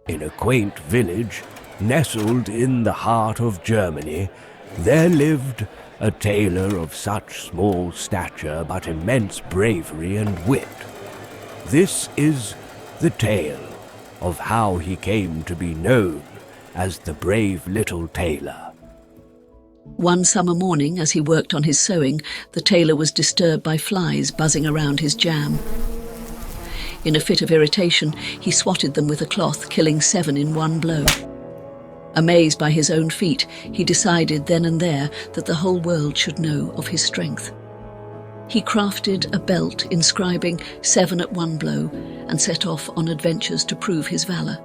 In a quaint village, nestled in the heart of Germany, there lived a tailor of such small stature but immense bravery and wit. This is the tale of how he came to be known as the brave little tailor. One summer morning, as he worked on his sewing, the tailor was disturbed by flies buzzing around his jam. In a fit of irritation, he swatted them with a cloth, killing 7 in one blow. Amazed by his own feat, he decided then and there that the whole world should know of his strength. He crafted a belt inscribing 7 at one blow and set off on adventures to prove his valor.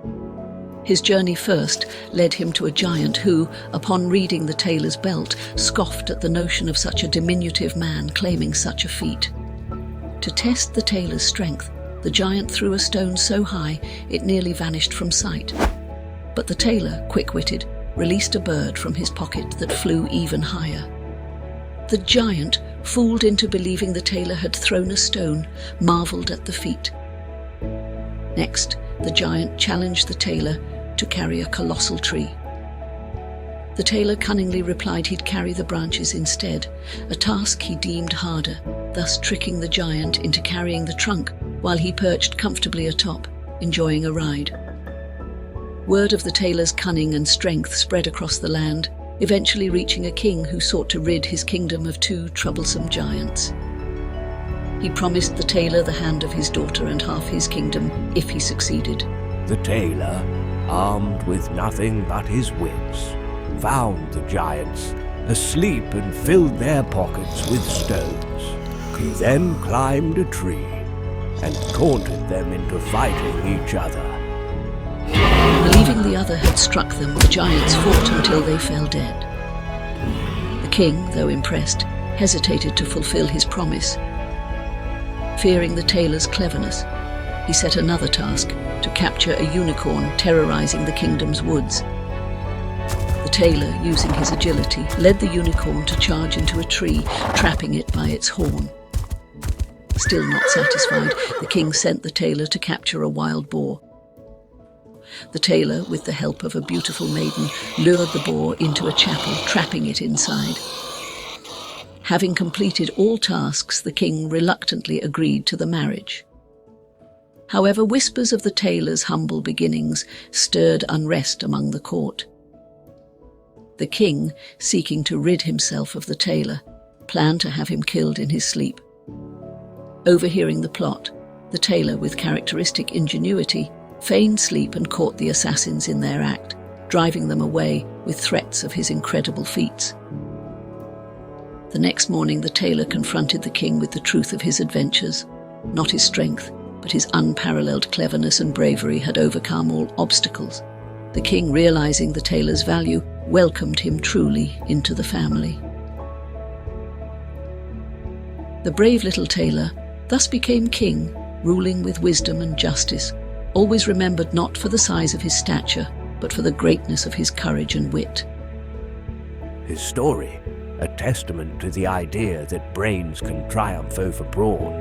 His journey first led him to a giant who, upon reading the tailor's belt, scoffed at the notion of such a diminutive man claiming such a feat. To test the tailor's strength, the giant threw a stone so high it nearly vanished from sight. But the tailor, quick-witted, released a bird from his pocket that flew even higher. The giant, fooled into believing the tailor had thrown a stone, marveled at the feat. Next, the giant challenged the tailor to carry a colossal tree. The tailor cunningly replied he'd carry the branches instead, a task he deemed harder, thus tricking the giant into carrying the trunk while he perched comfortably atop, enjoying a ride. Word of the tailor's cunning and strength spread across the land, eventually reaching a king who sought to rid his kingdom of 2 troublesome giants. He promised the tailor the hand of his daughter and half his kingdom if he succeeded. The tailor, armed with nothing but his wits, found the giants asleep and filled their pockets with stones. He then climbed a tree and taunted them into fighting each other. Believing the other had struck them, the giants fought until they fell dead. The king, though impressed, hesitated to fulfill his promise. Fearing the tailor's cleverness, he set another task: to capture a unicorn terrorizing the kingdom's woods. The tailor, using his agility, led the unicorn to charge into a tree, trapping it by its horn. Still not satisfied, the king sent the tailor to capture a wild boar. The tailor, with the help of a beautiful maiden, lured the boar into a chapel, trapping it inside. Having completed all tasks, the king reluctantly agreed to the marriage. However, whispers of the tailor's humble beginnings stirred unrest among the court. The king, seeking to rid himself of the tailor, planned to have him killed in his sleep. Overhearing the plot, the tailor, with characteristic ingenuity, feigned sleep and caught the assassins in their act, driving them away with threats of his incredible feats. The next morning, the tailor confronted the king with the truth of his adventures. Not his strength, but his unparalleled cleverness and bravery had overcome all obstacles. The king, realizing the tailor's value, welcomed him truly into the family. The brave little tailor thus became king, ruling with wisdom and justice, always remembered not for the size of his stature, but for the greatness of his courage and wit. His story, a testament to the idea that brains can triumph over brawn,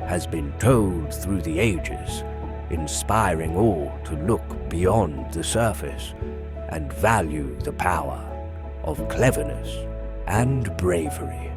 has been told through the ages, inspiring all to look beyond the surface and value the power of cleverness and bravery.